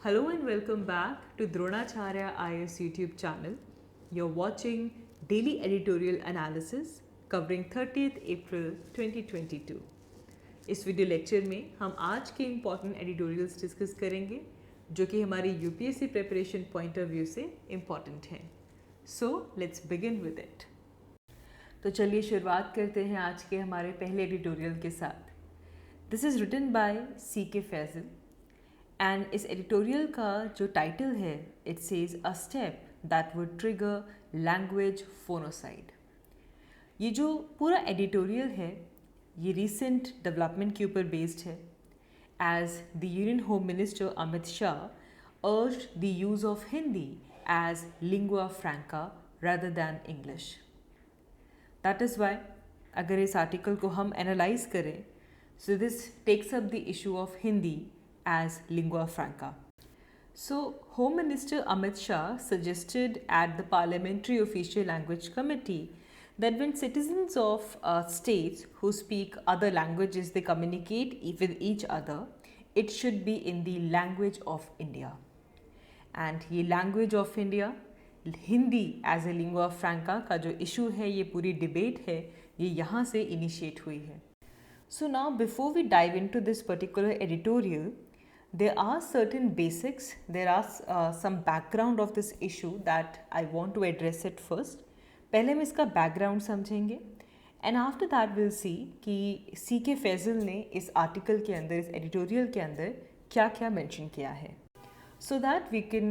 Hello and welcome back to Dronacharya IS YouTube channel. You're watching daily editorial analysis covering 30th April 2022. इस video lecture में हम आज के important editorials discuss करेंगे जो कि हमारी UPSC preparation point of view से इम्पॉर्टेंट हैं. So let's begin with it. तो चलिए शुरुआत करते हैं आज के हमारे पहले एडिटोरियल के साथ. This is written by C.K. Faizal and इस एडिटोरियल का जो टाइटल है it says a step that would trigger language phonocide. ये जो पूरा एडिटोरियल है ये रीसेंट डेवलपमेंट के ऊपर बेस्ड है as the union home minister Amit Shah urged the use of Hindi as lingua franca rather than English. That is why अगर इस आर्टिकल को हम एनालाइज करें so this takes up the issue of Hindi as lingua franca. So, Home Minister Amit Shah suggested at the Parliamentary Official Language Committee that when citizens of states who speak other languages they communicate with each other, it should be in the language of India. And ये language of India, Hindi as a lingua franca का जो issue है ये पूरी debate है ये यहाँ से initiate हुई है. So now before we dive into this particular editorial, there are certain basics, there are some background of this issue that I want to address it first. पहले हम इसका background समझेंगे and after that we'll see कि C.K. Faizal ने इस article के अंदर इस editorial के अंदर क्या क्या mention किया है so that we can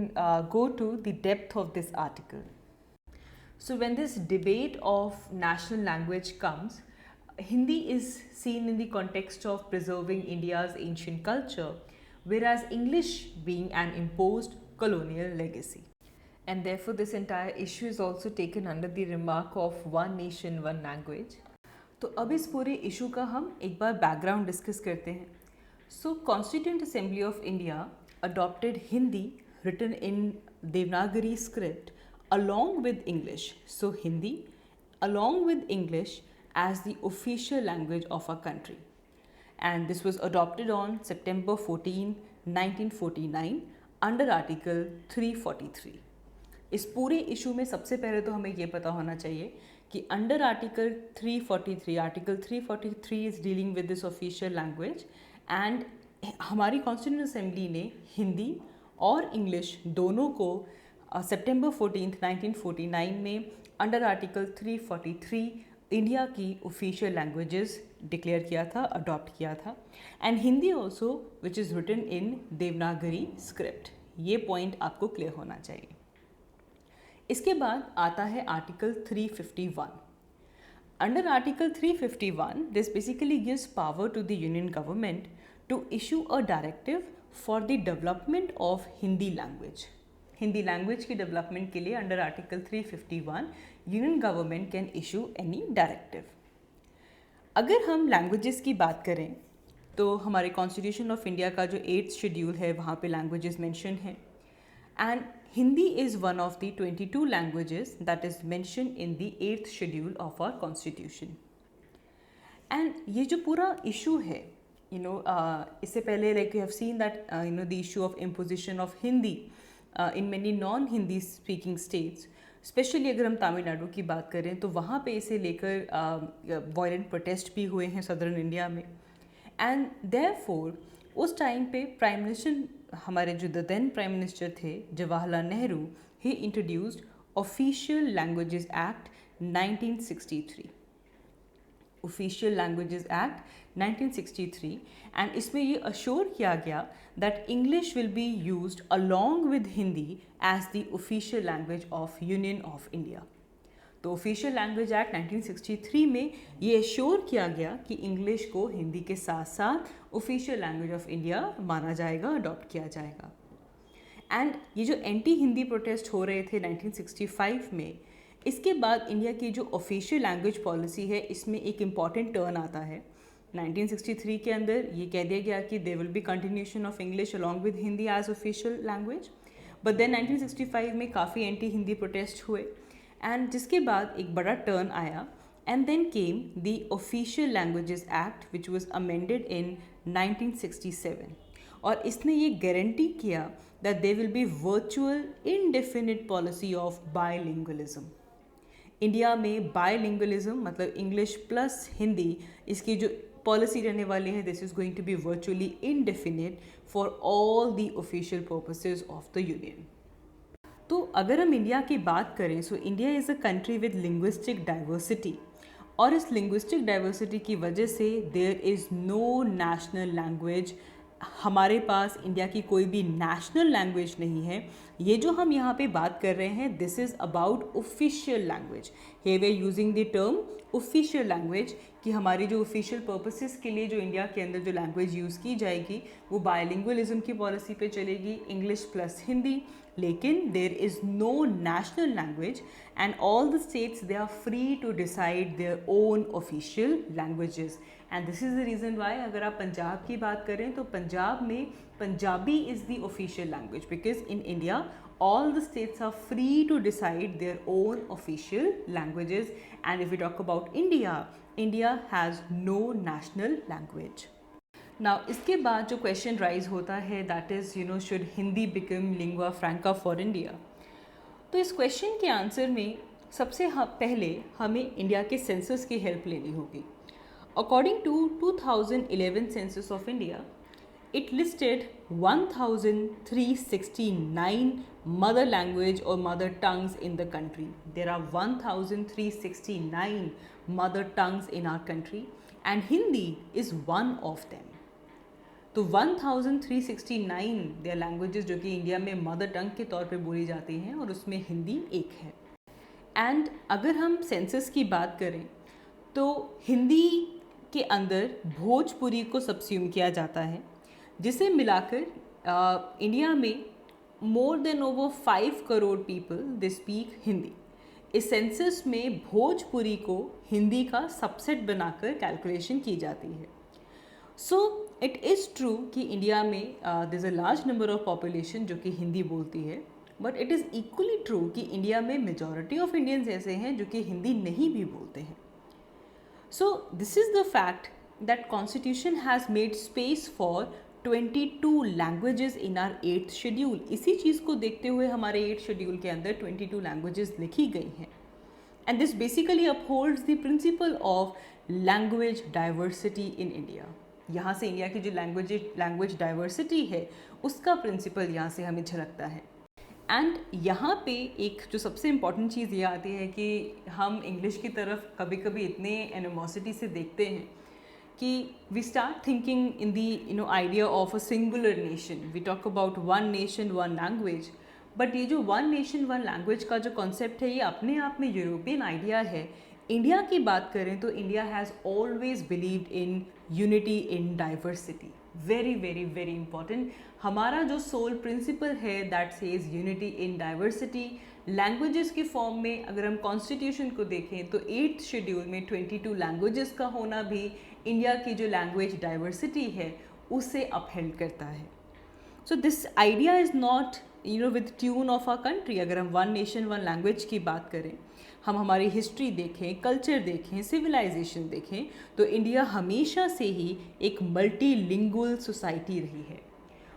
go to the depth of this article. So when this debate of national language comes, Hindi is seen in the context of preserving India's ancient culture, whereas English being an imposed colonial legacy. And therefore this entire issue is also taken under the remark of one nation, one language. तो अब इस पूरे issue का हम एक बार background discuss करते हैं. So constituent assembly of India adopted Hindi written in Devanagari script along with English. So Hindi along with English as the official language of our country. And this was adopted on September 14, 1949 under Article 343. इस पूरे issue में सबसे पहले तो हमें ये पता होना चाहिए कि under article 343, article 343 is dealing with this official language and हमारी कॉन्स्टिट्यूएंट असेंबली ने हिंदी और इंग्लिश दोनों को सितंबर 14, 1949 में अंडर आर्टिकल 343 इंडिया की ऑफिशियल लैंग्वेजेस डिक्लेयर किया था, अडॉप्ट किया था. And Hindi also which is written in Devanagari script. ये पॉइंट आपको क्लियर होना चाहिए. इसके बाद आता है article 351. Under article 351 this basically gives power to the union government to issue a directive for the development of Hindi language. Hindi language की डेवलपमेंट के लिए under article 351 union government can issue any directive. अगर हम लैंग्वेजेस की बात करें तो हमारे कॉन्स्टिट्यूशन ऑफ इंडिया का जो 8th शेड्यूल है वहाँ पे लैंग्वेजेस मेंशन हैं and Hindi is one of the 22 languages that is mention in the 8th schedule of our constitution. And ये जो पूरा इशू है इससे पहले like we have seen that the issue of imposition of Hindi in many non Hindi speaking states. Specially अगर हम तमिलनाडु की बात करें तो वहाँ पे इसे लेकर वायलेंट प्रोटेस्ट भी हुए हैं सदर्न इंडिया में. एंड देयरफॉर उस टाइम पे प्राइम मिनिस्टर हमारे जो द देन प्राइम मिनिस्टर थे Jawaharlal Nehru he introduced official languages act 1963. Official languages act 1963 and इसमें ये अश्योर किया गया that English will be used along with Hindi as the official language of union of India. तो ऑफिशियल लैंग्वेज एक्ट 1963 में ये अश्योर किया गया कि इंग्लिश को हिंदी के साथ साथ ऑफिशियल लैंग्वेज ऑफ इंडिया माना जाएगा, अडॉप्ट किया जाएगा. एंड ये जो एंटी हिंदी प्रोटेस्ट हो रहे थे 1965 में, इसके बाद इंडिया की जो ऑफिशियल लैंग्वेज पॉलिसी है इसमें एक इम्पॉर्टेंट टर्न आता है. 1963 के अंदर ये कह दिया गया कि there will be continuation of English along with Hindi as official language. But then 1965 में काफ़ी एंटी हिंदी प्रोटेस्ट हुए एंड जिसके बाद एक बड़ा टर्न आया and then came the official languages act which was amended in 1967. और इसने ये गारंटी किया that there will be virtual indefinite policy of bilingualism. India में बायलिंगुअलिज्म मतलब इंग्लिश प्लस हिंदी इसकी जो पॉलिसी रहने वाली है, this is going to be virtually indefinite for all the official purposes of the union. तो अगर हम इंडिया की बात करें, so India is a country with linguistic diversity, और इस लिंग्विस्टिक डाइवर्सिटी की वजह से there is no national language. हमारे पास इंडिया की कोई भी नेशनल लैंग्वेज नहीं है. ये जो हम यहाँ पे बात कर रहे हैं, this is about official language. He we using the term official language कि हमारी जो ऑफिशियल पर्पसेस के लिए जो इंडिया के अंदर जो लैंग्वेज यूज़ की जाएगी वो बायलिंगुअलिज्म की पॉलिसी पे चलेगी, इंग्लिश प्लस हिंदी. लेकिन there is no national language and all the states they are free to decide their own official languages. And this is the reason why अगर आप पंजाब की बात करें तो पंजाब में Punjabi is the official language, because in India all the states are free to decide their own official languages. And if we talk about India, India has no national language. Now इसके बाद जो question rise होता है, that is should Hindi become lingua franca for India? तो इस question के answer में सबसे पहले हमें इंडिया के सेंसस की हेल्प लेनी होगी. According to 2011 census of India, it listed 1369 mother language or mother tongues in the country. There are 1369 mother tongues in our country and Hindi is one of them. तो 1369 they are languages जो कि India में mother tongue के तौर पे बोली जाती हैं और उसमें हिंदी एक है. एंड अगर हम सेंसस की बात करें तो हिंदी के अंदर भोजपुरी को सबस्यूम किया जाता है, जिसे मिलाकर इंडिया में more than over 5 crore people they speak Hindi. इस सेंसस में भोजपुरी को हिंदी का सबसेट बनाकर कैलकुलेशन की जाती है. सो इट इज़ ट्रू कि इंडिया में there is a large number of population जो कि हिंदी बोलती है, but it is equally true कि इंडिया में मेजॉरिटी ऑफ इंडियंस ऐसे हैं जो कि हिंदी नहीं भी बोलते हैं. So this is the fact that constitution has made space for 22 languages in our 8th schedule. इसी चीज़ को देखते हुए हमारे 8th शेड्यूल के अंदर 22 लैंग्वेजेस लिखी गई हैं. And this basically upholds the principle of language diversity in India. यहाँ से इंडिया की जो लैंग्वेज डाइवर्सिटी है उसका प्रिंसिपल यहाँ से हमें झलकता है. एंड यहाँ पे एक जो सबसे इम्पॉर्टेंट चीज़ ये आती है कि हम इंग्लिश की तरफ कभी कभी इतने एनिमोसिटी से देखते हैं कि we start thinking in the idea of a singular nation. We talk about one nation one language, but ये जो one nation one language का जो concept है ये अपने आप में यूरोपियन आइडिया है. इंडिया की बात करें तो India has always believed in unity in diversity. Very very very important. हमारा जो सोल प्रिंसिपल है that says unity in diversity. Languages के फॉर्म में अगर हम कॉन्स्टिट्यूशन को देखें तो 8th शेड्यूल में 22 लैंग्वेजेस का होना भी इंडिया की जो लैंग्वेज डाइवर्सिटी है उसे अपहेल्ड करता है. So this idea is not with tune of our country. अगर हम वन नेशन वन लैंग्वेज की बात करें, हम हमारी हिस्ट्री देखें, कल्चर देखें, सिविलाइजेशन देखें, तो इंडिया हमेशा से ही एक मल्टीलिंगुअल सोसाइटी रही है.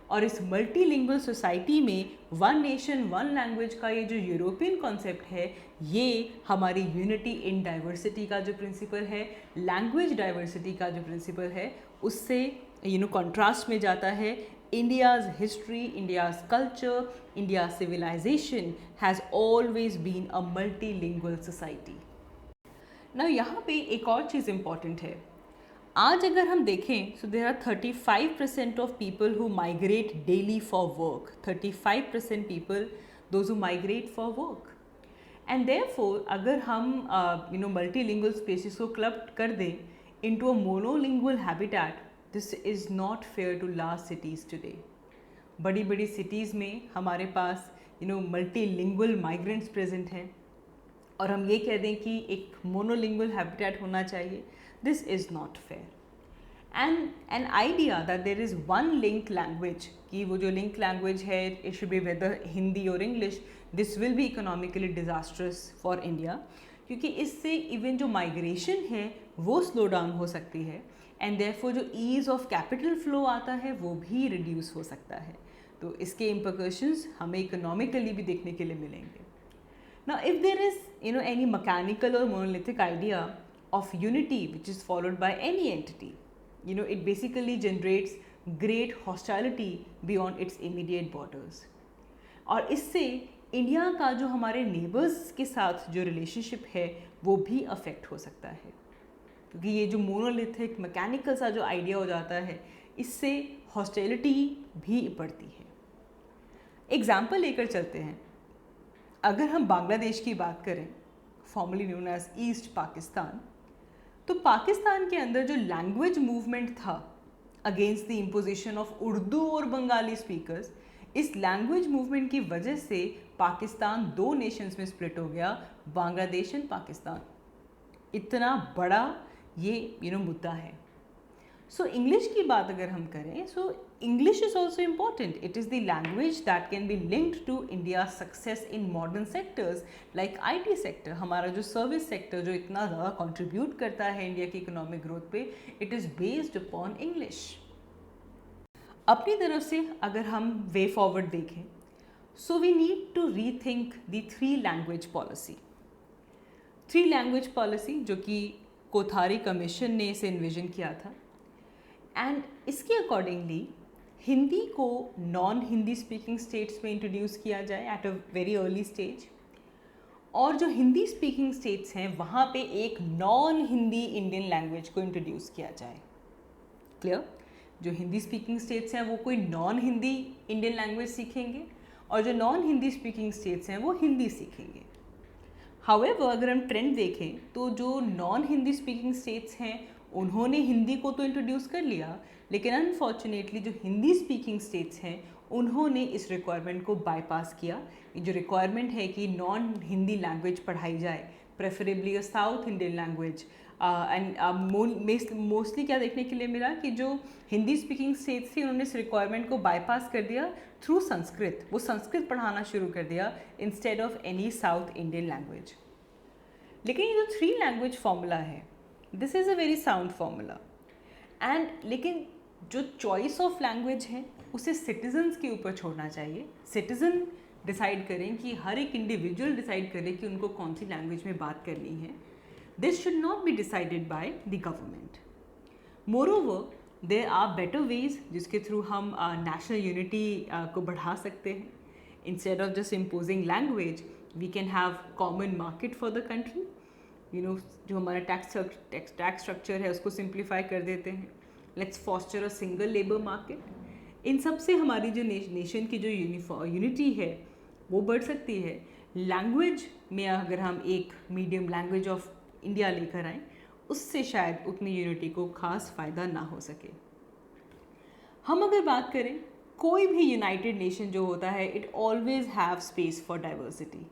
और इस मल्टीलिंगुअल सोसाइटी में वन नेशन वन लैंग्वेज का ये जो यूरोपियन कॉन्सेप्ट है ये हमारी यूनिटी इन डाइवर्सिटी का जो प्रिंसिपल है, लैंग्वेज डाइवर्सिटी का जो प्रिंसिपल है, उससे कॉन्ट्रास्ट में जाता है. India's history, India's culture, India's civilization has always been a multilingual society. Now यहाँ पे एक और चीज़ इम्पॉर्टेंट है. आज अगर हम देखें so there are 35% of people who migrate daily for work. 35% people those who migrate for work. And therefore अगर हम multilingual spaces को club कर दें into a monolingual habitat, this is not fair to large cities today. बड़ी बड़ी cities में हमारे पास multilingual migrants present हैं और हम ये कह दें कि एक monolingual habitat होना चाहिए. This is not fair. And an idea that there is one link language, कि वो जो link language है it should be whether Hindi or English, this will be economically disastrous for India, क्योंकि इससे even जो migration है वो slow down हो सकती है and therefore जो ease of capital flow आता है वो भी reduce हो सकता है. तो इसके इम्प्लिकेशंस हमें इकोनॉमिकली भी देखने के लिए मिलेंगे. Now, if there is any mechanical or monolithic idea of unity which is followed by any entity, it basically generates great hostility beyond its immediate borders. और इससे इंडिया का जो हमारे नेबर्स के साथ जो रिलेशनशिप है वो भी अफेक्ट हो सकता है, क्योंकि ये जो मोनोलिथिक मैकेनिकल सा जो आइडिया हो जाता है इससे हॉस्टिलिटी भी बढ़ती है. एग्जाम्पल लेकर चलते हैं. अगर हम बांग्लादेश की बात करें, formally known as East Pakistan, तो पाकिस्तान के अंदर जो लैंग्वेज मूवमेंट था against the imposition of Urdu और बंगाली स्पीकर्स, इस लैंग्वेज मूवमेंट की वजह से पाकिस्तान 2 नेशंस में स्प्लिट हो गया, बांग्लादेश एंड पाकिस्तान. इतना बड़ा ये मुद्दा है. सो इंग्लिश की बात अगर हम करें, so English is also important. It is the language that can be linked to India success in modern sectors like IT sector. हमारा जो सर्विस सेक्टर जो इतना ज़्यादा कंट्रीब्यूट करता है इंडिया की इकोनॉमिक ग्रोथ पे, it is based upon English. अपनी तरफ से अगर हम वे फॉरवर्ड देखें, so we need to rethink the 3 language policy. 3 language policy जो कि कोथारी कमीशन ने इसे इन्विजन किया था, एंड इसके अकॉर्डिंगली हिंदी को नॉन हिंदी स्पीकिंग स्टेट्स में इंट्रोड्यूस किया जाए at a very early stage, और जो हिंदी स्पीकिंग स्टेट्स हैं वहाँ पे एक नॉन हिंदी इंडियन लैंग्वेज को इंट्रोड्यूस किया जाए. क्लियर? जो हिंदी स्पीकिंग स्टेट्स हैं वो कोई नॉन हिंदी इंडियन लैंग्वेज सीखेंगे, और जो नॉन हिंदी स्पीकिंग स्टेट्स हैं वो हिंदी सीखेंगे. हाउएवर अगर हम ट्रेंड देखें तो जो नॉन हिंदी स्पीकिंग स्टेट्स हैं उन्होंने हिंदी को तो इंट्रोड्यूस कर लिया, लेकिन अनफॉर्चुनेटली जो हिंदी स्पीकिंग स्टेट्स हैं उन्होंने इस रिक्वायरमेंट को बाईपास किया. ये जो रिक्वायरमेंट है कि नॉन हिंदी लैंग्वेज पढ़ाई जाए, preferably a south Indian language, and mostly क्या देखने के लिए मिला कि जो हिंदी स्पीकिंग स्टेट्स थी उन्होंने इस रिक्वायरमेंट को बाईपास कर दिया थ्रू संस्कृत. वो संस्कृत पढ़ाना शुरू कर दिया instead of any south Indian language. लेकिन ये जो 3 लैंग्वेज फॉर्मूला है, this is a very sound formula, and लेकिन जो चॉइस ऑफ लैंग्वेज है उसे सिटीजन्स के ऊपर छोड़ना चाहिए. सिटीजन डिसाइड करें कि हर एक इंडिविजुअल डिसाइड करे कि उनको कौन सी लैंग्वेज में बात करनी है. This should not be decided by the government. Moreover there are better ways जिसके थ्रू हम नेशनल यूनिटी को बढ़ा सकते हैं. Instead of just imposing language, we can have common market for the country. जो हमारा टैक्स स्ट्रक्चर है उसको सिंप्लीफाई कर देते हैं. Let's foster a single labour market. इन सब से हमारी जो नेशन की जो यूनिटी है वो बढ़ सकती है. लैंग्वेज में अगर हम एक मीडियम लैंग्वेज ऑफ इंडिया लेकर आएँ, उससे शायद उतनी यूनिटी को खास फ़ायदा ना हो सके. हम अगर बात करें, कोई भी यूनाइटेड नेशन जो होता है, it always have space for diversity.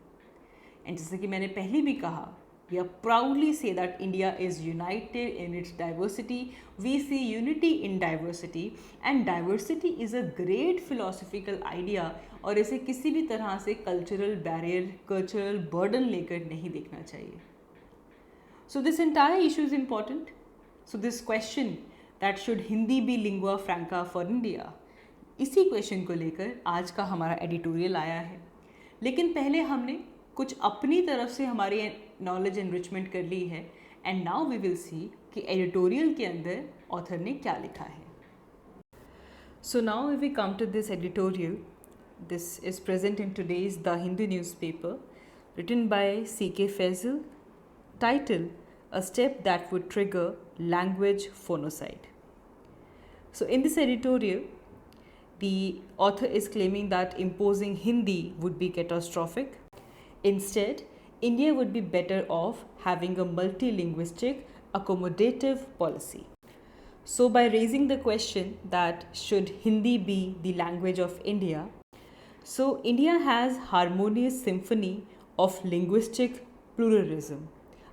And जैसे कि मैंने पहले भी कहा, we proudly say that India is united in its diversity. We see unity in diversity, and diversity is a great philosophical idea, और इसे किसी भी तरह से कल्चरल बैरियर, कल्चरल बर्डन लेकर नहीं देखना चाहिए. So this entire issue is important. So this question that should Hindi be lingua franca for India, इसी क्वेश्चन को लेकर आज का हमारा एडिटोरियल आया है. लेकिन पहले हमने कुछ अपनी तरफ से हमारी नॉलेज एनरिचमेंट कर ली है, and now we will see कि एडिटोरियल के अंदर ऑथर ने क्या लिखा है. So now if we come to this editorial, this is present in today's the Hindu newspaper, written by C.K. Faisal, title A Step That Would Trigger Language Phonocide. So in this editorial, the author is claiming that imposing Hindi would be catastrophic. Instead, India would be better off having a multilinguistic, accommodative policy. So by raising the question that should Hindi be the language of India, so India has harmonious symphony of linguistic pluralism.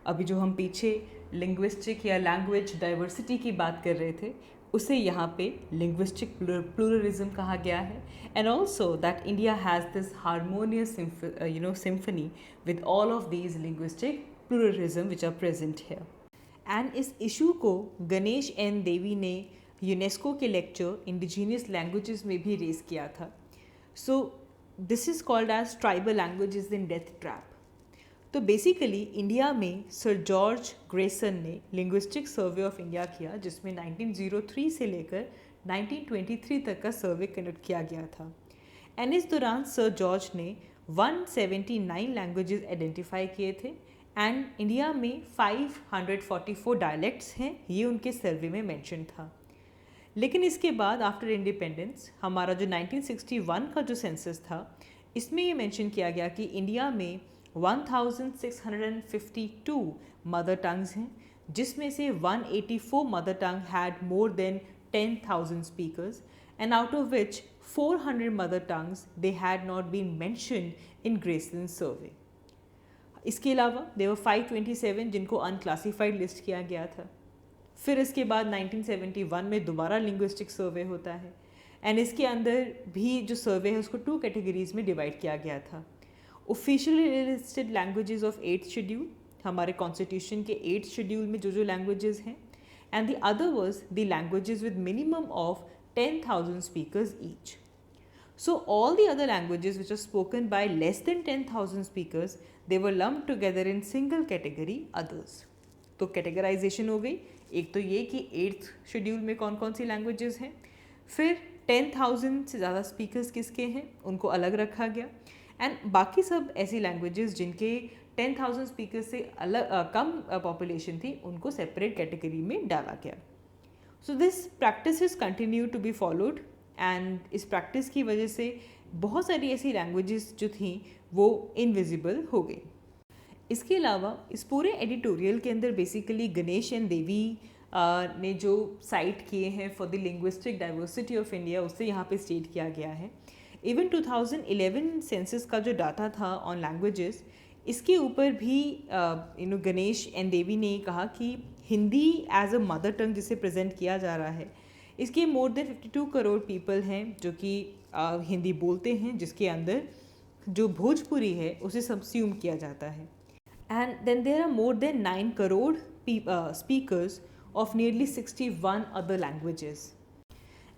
अभी जो हम पीछे linguistic या language diversity की बात कर रहे थे, उसे यहाँ पे linguistic pluralism कहा गया है, and also that India has this harmonious symphony with all of these linguistic pluralism which are present here. And इस issue को गणेश N. देवी ने यूनेस्को के लेक्चर इंडिजीनियस लैंग्वेजेस में भी रेज किया था. So this is called as tribal languages in death trap. तो basically India में सर जॉर्ज ग्रेसन ने लिंग्विस्टिक सर्वे ऑफ इंडिया किया, जिसमें 1903 से लेकर 1923 तक का सर्वे कंडक्ट किया गया था. एंड इस दौरान सर जॉर्ज ने 179 लैंग्वेजेस आइडेंटिफाई किए थे एंड इंडिया में 544 डायलेक्ट्स हैं, ये उनके सर्वे में मेंशन था. लेकिन इसके बाद आफ्टर इंडिपेंडेंस हमारा जो 1961 का जो सेंसस था, इसमें ये मेंशन किया गया कि इंडिया में 1652 मदर टंग्स हैं, जिसमें से 184 mother tongue had more than 10,000 speakers and out of which 400 mother tongues they had not been mentioned in Grayson's survey. इसके अलावा there were 527 जिनको unclassified लिस्ट किया गया था. फिर इसके बाद 1971 में दोबारा लिंग्विस्टिक सर्वे होता है एंड इसके अंदर भी जो सर्वे है उसको 2 कैटेगरीज में डिवाइड किया गया था. Officially listed languages of 8th schedule, हमारे कॉन्स्टिट्यूशन के 8th शेड्यूल में जो लैंग्वेजेस हैं, and the other was the languages with minimum of 10,000 speakers each. So all the other languages which are spoken by less than 10,000 speakers, they were lumped together in single category others. तो categorisation हो गई. एक तो ये कि 8th schedule में कौन कौन सी लैंग्वेजेस हैं, फिर 10,000 से ज़्यादा स्पीकर्स किसके हैं उनको अलग रखा गया, एंड बाकी सब ऐसी लैंग्वेजेस जिनके 10,000 स्पीकर्स से अलग कम पॉपुलेशन थी उनको सेपरेट कैटेगरी में डाला गया. So this practice continue to be followed and इस प्रैक्टिस की वजह से बहुत सारी ऐसी लैंग्वेजेस जो थी वो इनविजिबल हो गई. इसके अलावा इस पूरे एडिटोरियल के अंदर बेसिकली गणेश एंड देवी ने जो साइट किए हैं for the linguistic diversity of India, उससे यहाँ पे स्टेट किया गया है. इवन 2011 सेंसस का जो डाटा था ऑन लैंग्वेजेस, इसके ऊपर भी गणेश एंड देवी ने कहा कि Hindi as a mother tongue जिसे प्रेजेंट किया जा रहा है, इसके मोर देन 52 करोड़ पीपल हैं जो कि हिंदी बोलते हैं, जिसके अंदर जो भोजपुरी है उसे सबस्यूम किया जाता है. And then there are more than 9 crore speakers of nearly 61 other languages.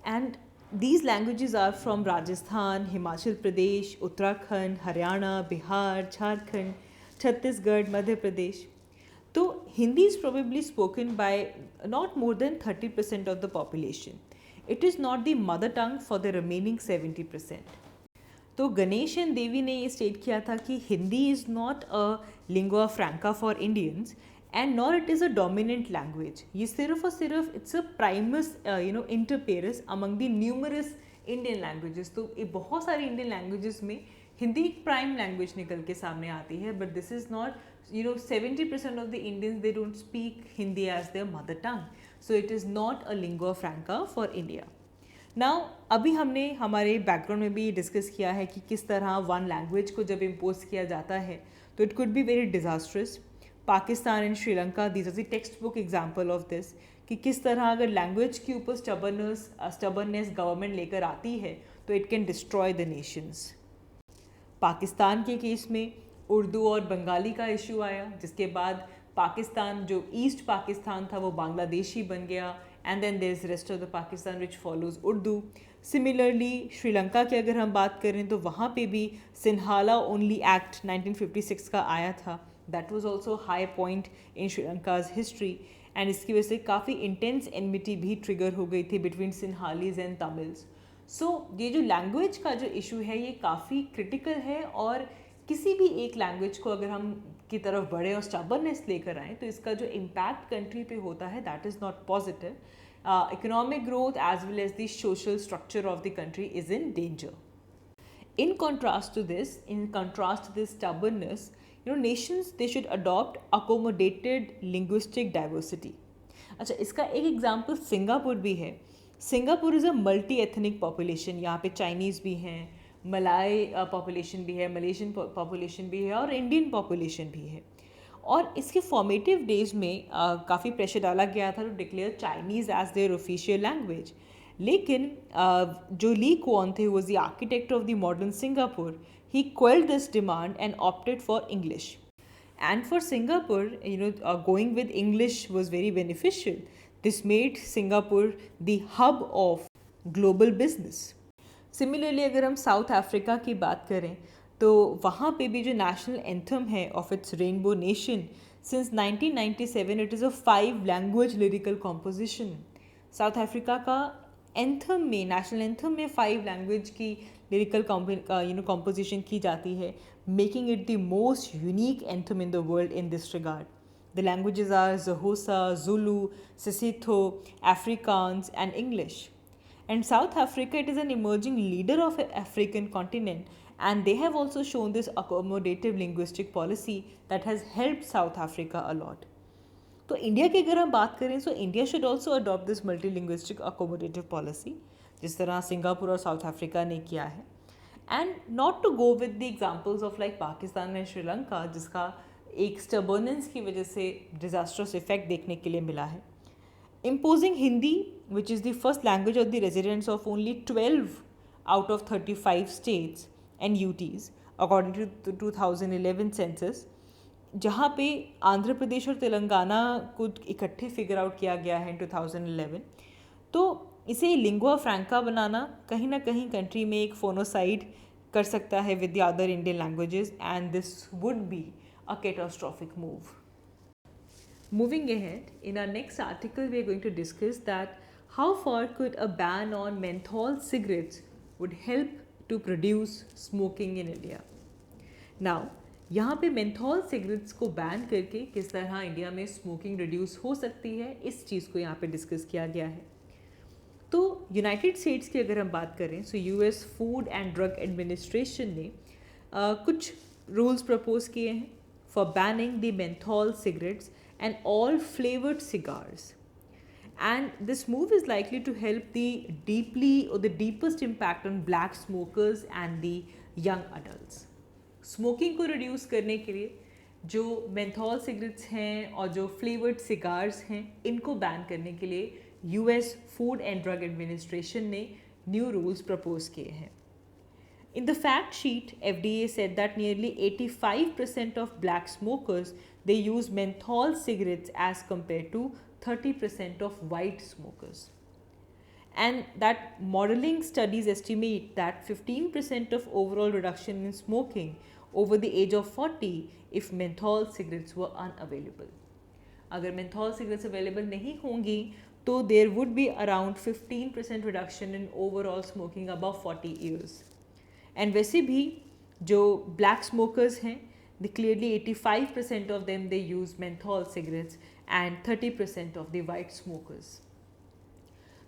And these languages are from Rajasthan, Himachal Pradesh, Uttarakhand, Haryana, Bihar, Jharkhand, Chhattisgarh, Madhya Pradesh. So Hindi is probably spoken by not more than 30% of the population. It is not the mother tongue for the remaining 70%. तो Ganesh and देवी ने ये state किया था कि Hindi is not a lingua franca for Indians and nor it is a dominant language. ये सिर्फ और सिर्फ it's a primus inter pares among the numerous Indian languages. तो ये बहुत सारी इंडियन लैंग्वेजेस में हिंदी एक प्राइम लैंग्वेज निकल के सामने आती है, but this is not 70% of the Indians they don't speak Hindi as their mother tongue, so it is not a lingua franca for India. Now अभी हमने हमारे बैकग्राउंड में भी डिस्कस किया है कि किस तरह वन लैंग्वेज को जब इम्पोज किया जाता है तो it could be very disastrous. Pakistan and Sri Lanka, these are the textbook example of this, कि किस तरह अगर लैंग्वेज के ऊपर स्टबर्नेस गवर्नमेंट लेकर आती है तो it can destroy the Nations. Pakistan के केस में उर्दू और बंगाली का इशू आया, जिसके बाद पाकिस्तान जो ईस्ट पाकिस्तान था वो बांग्लादेशी बन गया, and then there is rest of the Pakistan which follows Urdu. Similarly Sri Lanka की अगर हम बात करें तो वहाँ पे भी सिन्हाला ओनली एक्ट 1956 का आया था. That was also high point in Sri Lanka's history, and इसकी वजह से काफ़ी इंटेंस एनमिटी भी ट्रिगर हो गई थी बिटवीन सिन्हालीज एंड तमिल्स. सो ये जो लैंग्वेज का जो इशू है ये काफ़ी क्रिटिकल है, और किसी भी एक लैंग्वेज को अगर हम की तरफ बढ़े और स्टबर्नेस लेकर आएँ तो इसका जो इम्पैक्ट कंट्री पे होता है that is not positive. Economic growth as well as the social structure of the country is in danger. In contrast to this stubbornness, nations they should adopt accommodated linguistic diversity. अच्छा, इसका एक example Singapore भी है. Singapore is a multi ethnic population. यहाँ पे Chinese भी हैं, मलाय population भी है, मलेशियन पॉपुलेशन भी है और इंडियन पॉपुलेशन भी है. और इसके फॉर्मेटिव डेज में काफ़ी प्रेशर डाला गया था to declare Chinese as their official language. लेकिन जो ली क्वान थे, was the architect of the modern Singapore, he quelled this demand and opted for English. And for Singapore, going with English was very beneficial. This made Singapore the hub of global business. Similarly अगर हम south Africa की बात करें तो वहाँ पे भी जो नेशनल एंथम है of its rainbow nation, since 1997 it is a 5 language lyrical composition. South Africa का एंथम में, नेशनल एंथम में 5 लैंग्वेज की लिरिकल कॉम्पोजिशन की जाती है, making it the most unique anthem in the world in this regard. The languages are Xhosa, Zulu, Sesotho, Afrikaans, and English. And South Africa, it is an emerging leader of the African continent, and they have also shown this accommodative linguistic policy that has helped South Africa a lot. तो India की अगर हम बात करें तो India should also adopt this multilinguistic accommodative policy, जिस तरह Singapore और साउथ अफ्रीका ने किया है, and not to go with the examples of like Pakistan and Sri Lanka, जिसका एक स्टबर्नेंस की वजह से डिजास्टर्स इफेक्ट देखने के लिए मिला है। Imposing Hindi, which is the first language of the residents of only 12 out of 35 states and UTs, according to the 2011 census, जहाँ पे आंध्र प्रदेश और तेलंगाना को इकट्ठे फिगर आउट किया गया है इन 2011, तो इसे लिंगुआ फ्रैंका बनाना कहीं ना कहीं कंट्री में एक फोनोसाइड कर सकता है with the other Indian languages, and this would be a catastrophic move. Moving ahead, in our next article, we are going to discuss that how far could a ban on menthol cigarettes would help to produce smoking in India. Now, यहाँ पे menthol cigarettes को ban करके किस तरह India में smoking reduce हो सकती है, इस चीज़ को यहाँ पे डिस्कस किया गया है। तो यूनाइटेड स्टेट्स की अगर हम बात करें तो US food and drug administration ने कुछ रूल्स प्रपोज किए हैं for banning the menthol cigarettes and all flavored cigars. And this move is likely to help the deepest impact on black smokers and the young adults. Smoking को reduce करने के लिए जो menthol cigarettes हैं और जो flavored cigars हैं, इनको ban करने के लिए US Food and Drug Administration ने new rules propose किए हैं. In the fact sheet, FDA said that nearly 85% of black smokers, they use menthol cigarettes as compared to 30% of white smokers. And that modeling studies estimate that 15% of overall reduction in smoking over the age of 40 if menthol cigarettes were unavailable. अगर menthol cigarettes available नहीं होंगी तो there would be around 15% reduction in overall smoking above 40 years. And वैसे भी जो black smokers हैं, the clearly 85% of them they use menthol cigarettes and 30% of the white smokers.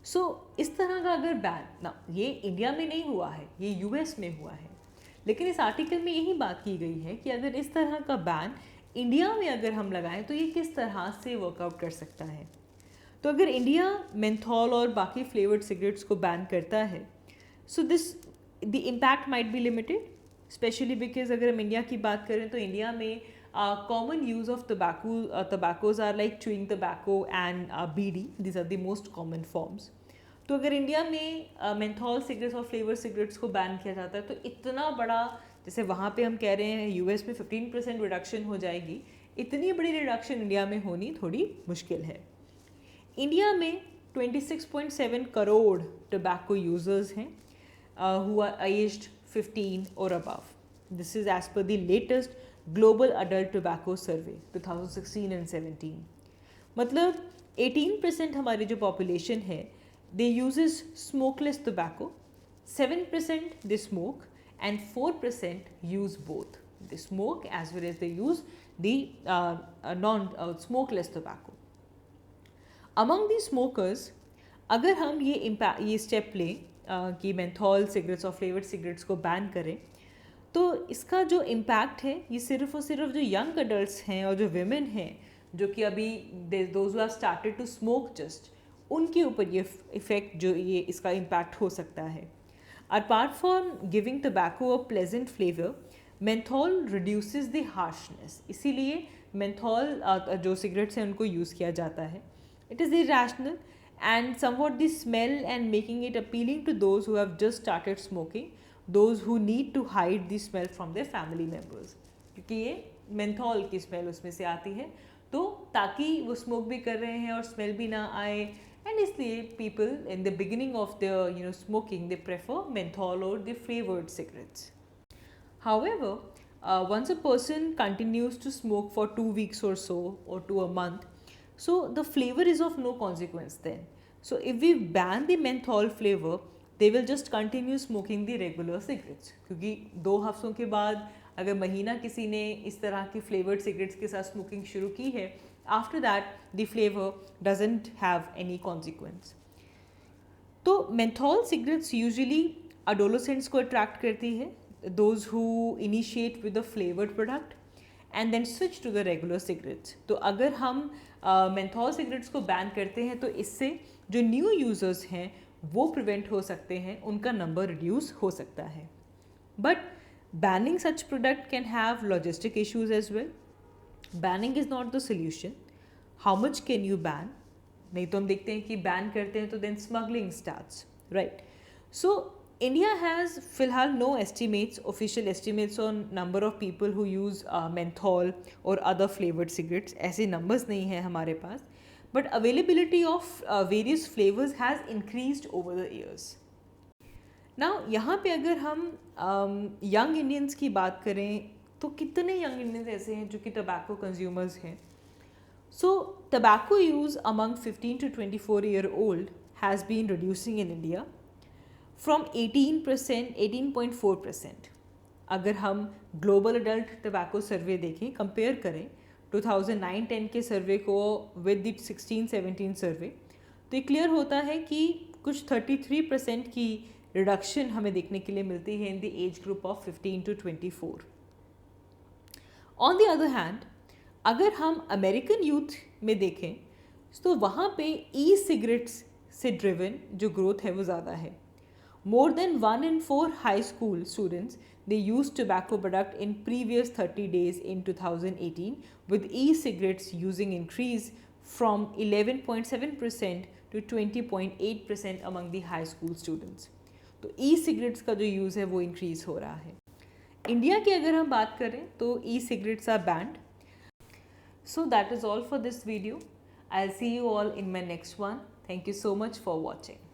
So इस तरह का अगर बैन ना, ये इंडिया में नहीं हुआ है, ये यूएस में हुआ है, लेकिन इस आर्टिकल में यही बात की गई है कि अगर इस तरह का बैन इंडिया में अगर हम लगाएं तो ये किस तरह से वर्कआउट कर सकता है। तो अगर इंडिया मेंथॉल और बाकी फ्लेवर्ड सिगरेट्स को बैन करता है, so this the impact might be limited, especially because अगर हम इंडिया की बात करें तो इंडिया में common use of tobaccos are like chewing tobacco and bidi, these are the most common forms. तो अगर इंडिया में मेंथॉल सिगरेट्स और फ्लेवर सिगरेट्स को बैन किया जाता है तो इतना बड़ा, जैसे वहाँ पे हम कह रहे हैं यूएस में 15% रिडक्शन हो जाएगी, इतनी बड़ी रिडक्शन इंडिया में होनी थोड़ी मुश्किल है। इंडिया में 26.7 करोड़ टोबैको यूजर्स हैं who are aged 15 or above. This is as per the latest Global Adult Tobacco Survey 2016 and 17. मतलब 18% हमारी जो population है, they uses smokeless tobacco, 7% they smoke and 4% use both. They smoke as well as they use the non-smokeless tobacco. Among these smokers, अगर हम ये step लें कि menthol cigarettes और फ्लेवर्ड सिगरेट्स को बैन करें, तो इसका जो इम्पैक्ट है ये सिर्फ और सिर्फ जो यंग अडल्ट्स हैं और जो विमेन हैं जो कि अभी those who have started to smoke just, उनके ऊपर ये इफ़ेक्ट जो ये इसका इम्पैक्ट हो सकता है। Apart from giving tobacco a pleasant flavour, menthol reduces the harshness, इसीलिए मेंथॉल जो सिगरेट्स हैं उनको यूज़ किया जाता है। It is irrational and somewhat the smell and making it appealing to those who have just started smoking, those who need to hide the smell from their family members, क्योंकि ये menthol की smell उसमें से आती है, तो ताकि वो स्मोक भी कर रहे हैं और स्मेल भी ना आए एंड इसलिए people in the beginning of the smoking they prefer menthol और the flavoured cigarettes. However, once a person continues to smoke for 2 weeks or so, or to a month, so the flavor is of no consequence then. So if we ban the menthol flavor, they will just continue smoking the regular cigarettes. क्योंकि 2 हफ्तों के बाद अगर महीना किसी ने इस तरह की फ्लेवर्ड सिगरेट्स के साथ स्मोकिंग शुरू की है, after that the flavour doesn't have any consequence. तो मेंथॉल सिगरेट्स यूजुअली अडोलोसेंट्स को अट्रैक्ट करती है, those who initiate with the flavored product and then switch to the regular cigarettes. तो अगर हम menthol cigarettes को बैन करते हैं तो इससे जो न्यू यूज़र्स हैं वो प्रिवेंट हो सकते हैं, उनका नंबर रिड्यूस हो सकता है. But banning such product can have logistic issues as well. Banning is not the solution. How much can you ban? नहीं तो हम देखते हैं कि बैन करते हैं तो then smuggling starts, right. So India has फिलहाल no estimates, official estimates on number of people who use menthol or other flavored cigarettes. ऐसे numbers नहीं हैं हमारे पास. But availability of various flavors has increased over the years. Now यहाँ पे अगर हम young Indians की बात करें तो कितने young Indians ऐसे हैं जो कि tobacco consumers हैं. So tobacco use among 15 to 24-year-old has been reducing in India from 18%, 18.4%. अगर हम ग्लोबल अडल्ट टबैको सर्वे देखें, कंपेयर करें 2009-10 के सर्वे को विद द 16-17 सर्वे, तो ये क्लियर होता है कि कुछ 33% की रिडक्शन हमें देखने के लिए मिलती है in the age group of 15 to 24. On the other hand, अगर हम अमेरिकन यूथ में देखें तो वहाँ पे ई सिगरेट्स से ड्रिवन जो ग्रोथ है वो ज़्यादा है. More than 1 in 4 high school students, they used tobacco product in previous 30 days in 2018, with e-cigarettes using increase from 11.7% to 20.8% among the high school students. तो e-cigarettes का जो यूज़ है वो increase हो रहा है. इंडिया की अगर हम बात करें तो e-cigarettes are banned. So that is all for this video. I'll see you all in my next one. Thank you so much for watching.